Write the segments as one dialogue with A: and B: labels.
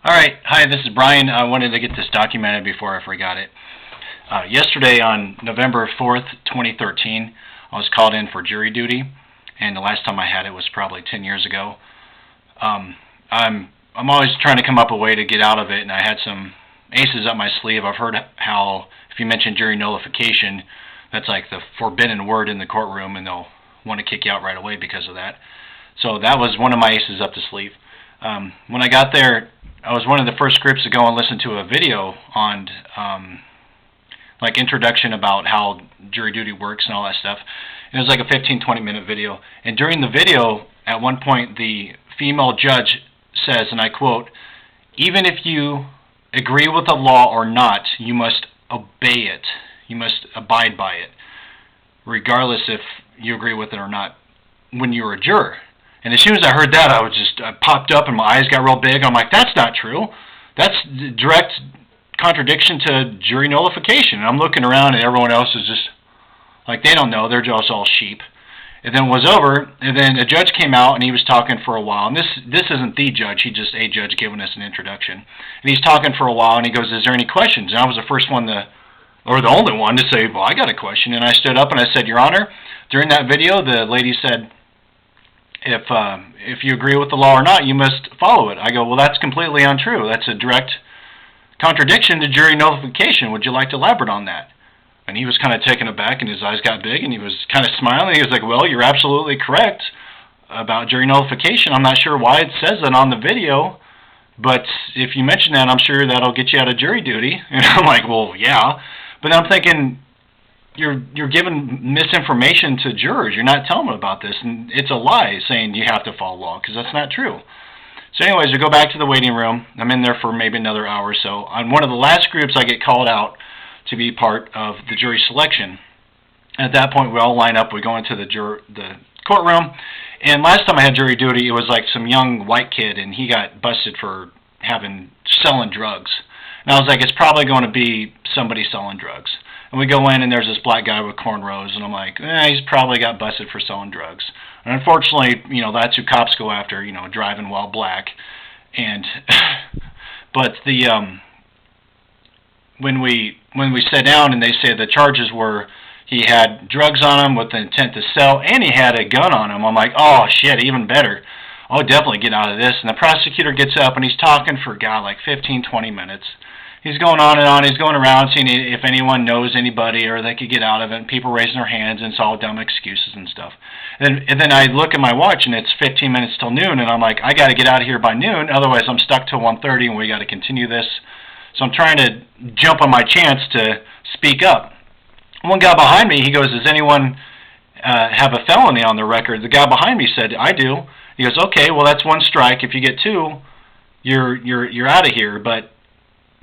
A: Alright, hi, this is Brian. I wanted to get this documented before I forgot it. Yesterday on November 4th, 2013, I was called in for jury duty, and the last time I had it was probably 10 years ago. I'm always trying to come up with a way to get out of it, and I had some aces up my sleeve. I've heard how if you mention jury nullification, that's like the forbidden word in the courtroom, and they'll want to kick you out right away because of that. So that was one of my aces up the sleeve. When I got there, I was one of the first groups to go and listen to a video on like introduction about how jury duty works and all that stuff. And it was like a 15-20 minute video. And during the video, at one point, the female judge says, and I quote, "Even if you agree with the law or not, you must obey it. You must abide by it, regardless if you agree with it or not, when you're a juror." And as soon as I heard that, I popped up and my eyes got real big. I'm like, that's not true. That's direct contradiction to jury nullification. And I'm looking around and everyone else is just like, they don't know. They're just all sheep. And then it was over, and then a judge came out and he was talking for a while. And this isn't the judge. He's just a judge giving us an introduction. And he's talking for a while and he goes, "Is there any questions?" And I was the first one or the only one to say, "Well, I got a question." And I stood up and I said, "Your Honor, during that video, the lady said, if you agree with the law or not, you must follow it." I go, "Well, that's completely untrue. That's a direct contradiction to jury nullification. Would you like to elaborate on that?" And he was kind of taken aback, and his eyes got big, and he was kind of smiling. He was like, "Well, you're absolutely correct about jury nullification. I'm not sure why it says that on the video, but if you mention that, I'm sure that'll get you out of jury duty." And I'm like, "Well, yeah." But I'm thinking, you're giving misinformation to jurors. You're not telling them about this, and it's a lie saying you have to follow law, because that's not true. So anyways, we go back to the waiting room. I'm in there for maybe another hour or so. On one of the last groups, I get called out to be part of the jury selection. At that point, we all line up. We go into the courtroom, and last time I had jury duty, it was like some young white kid, and he got busted for selling drugs. And I was like, it's probably going to be somebody selling drugs. And we go in, and there's this black guy with cornrows, and I'm like, he's probably got busted for selling drugs. And unfortunately, that's who cops go after, driving while black. And but when we sat down and they said the charges were he had drugs on him with the intent to sell, and he had a gun on him, I'm like, oh shit, even better. I'll definitely get out of this. And the prosecutor gets up and he's talking for like 15-20 minutes. He's going on and on. He's going around seeing if anyone knows anybody or they could get out of it. And people raising their hands, and it's all dumb excuses and stuff. And then I look at my watch, and it's 15 minutes till noon, and I'm like, I got to get out of here by noon, otherwise I'm stuck till 1:30, and we got to continue this. So I'm trying to jump on my chance to speak up. One guy behind me, he goes, "Does anyone have a felony on their record?" The guy behind me said, "I do." He goes, "Okay, well that's one strike. If you get two, you're out of here, but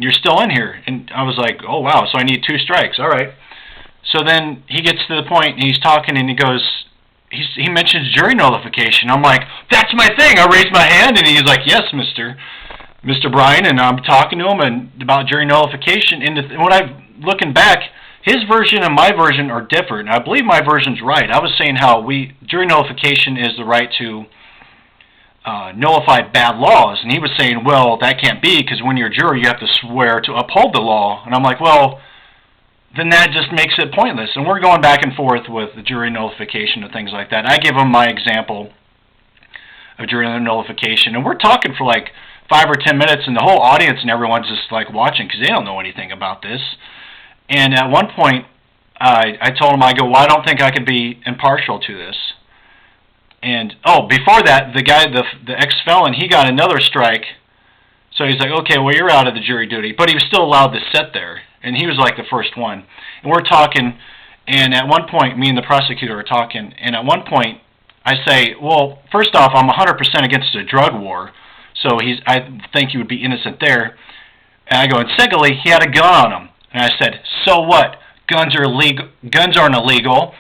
A: you're still in here." And I was like, oh wow, so I need 2 strikes, all right. So then he gets to the point, and he's talking, and he goes, he mentions jury nullification. I'm like, that's my thing. I raised my hand, and he's like, "Yes, Mr. Brian," and I'm talking to him about jury nullification. And when I'm looking back, his version and my version are different. I believe my version's right. I was saying how jury nullification is the right to nullify bad laws, and he was saying, well, that can't be, because when you're a juror, you have to swear to uphold the law. And I'm like, well, then that just makes it pointless. And we're going back and forth with the jury nullification and things like that. I give him my example of jury nullification, and we're talking for like 5 or 10 minutes, and the whole audience and everyone's just like watching because they don't know anything about this. And at one point, I told him, I go, well, I don't think I could be impartial to this. And, before that, the guy, the ex-felon, he got another strike. So he's like, okay, well, you're out of the jury duty. But he was still allowed to sit there. And he was like the first one. And we're talking, and at one point, me and the prosecutor are talking, and at one point, I say, well, first off, I'm 100% against a drug war. So I think he would be innocent there. And I go, and secondly, he had a gun on him. And I said, so what? Guns aren't illegal.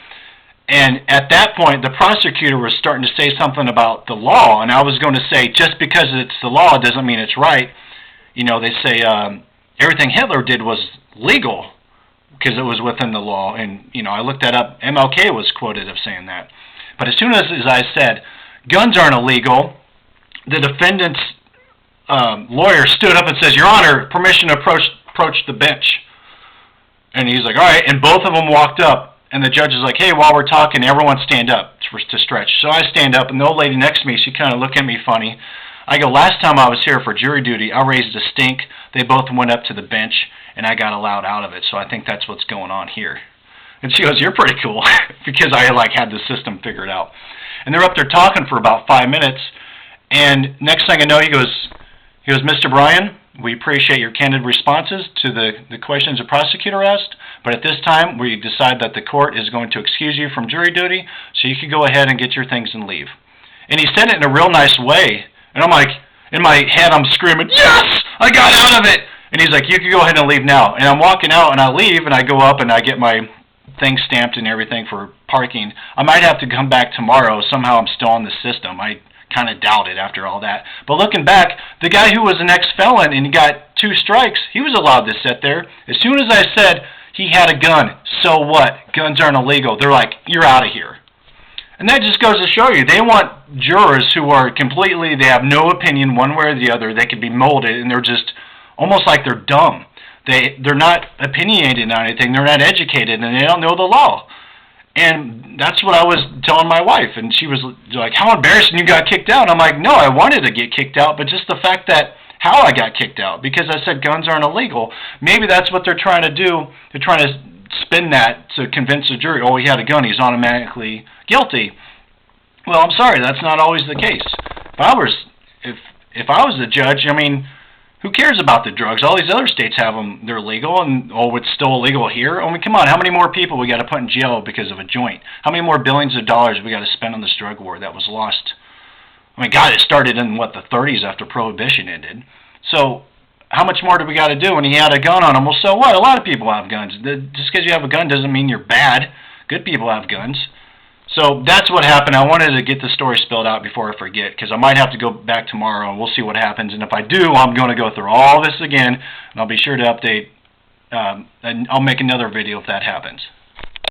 A: And at that point, the prosecutor was starting to say something about the law, and I was going to say, just because it's the law doesn't mean it's right. They say everything Hitler did was legal because it was within the law, and I looked that up. MLK was quoted of saying that. But as soon as I said, guns aren't illegal, the defendant's lawyer stood up and says, "Your Honor, permission to approach the bench." And he's like, "All right." And both of them walked up. And the judge is like, "Hey, while we're talking, everyone stand up to stretch." So I stand up, and the old lady next to me, she kind of looked at me funny. I go, "Last time I was here for jury duty, I raised a stink. They both went up to the bench, and I got allowed out of it. So I think that's what's going on here." And she goes, "You're pretty cool," because I had the system figured out. And they're up there talking for about 5 minutes. And next thing I know, he goes, "Mr. Bryan, we appreciate your candid responses to the questions the prosecutor asked, but at this time we decide that the court is going to excuse you from jury duty, so you can go ahead and get your things and leave." And he said it in a real nice way, and I'm like, in my head I'm screaming, "Yes! I got out of it!" And he's like, "You can go ahead and leave now." And I'm walking out, and I leave, and I go up, and I get my thing stamped and everything for parking. I might have to come back tomorrow. Somehow I'm still on the system. I kind of doubt it after all that. But looking back, the guy who was an ex-felon and he got 2 strikes, he was allowed to sit there. As soon as I said he had a gun, so what? Guns aren't illegal. They're like, "You're out of here." And that just goes to show you, they want jurors who are completely, they have no opinion one way or the other. They can be molded, and they're just almost like they're dumb. They're not opinionated on anything. They're not educated, and they don't know the law. And that's what I was telling my wife, and she was like, "How embarrassing, you got kicked out." I'm like, "No, I wanted to get kicked out, but just the fact that how I got kicked out, because I said guns aren't illegal." Maybe that's what they're trying to do. They're trying to spin that to convince the jury, "Oh, he had a gun, he's automatically guilty." Well, I'm sorry, that's not always the case. If I was the judge, I mean, who cares about the drugs? All these other states have them, they're legal, and it's still illegal here? I mean, come on, how many more people we got to put in jail because of a joint? How many more billions of dollars we got to spend on this drug war that was lost? I mean, God, it started in, the 30s after Prohibition ended. So how much more do we got to do? And he had a gun on him. Well, so what? A lot of people have guns. Just because you have a gun doesn't mean you're bad. Good people have guns. So that's what happened. I wanted to get the story spelled out before I forget, because I might have to go back tomorrow, and we'll see what happens. And if I do, I'm going to go through all this again, and I'll be sure to update, and I'll make another video if that happens.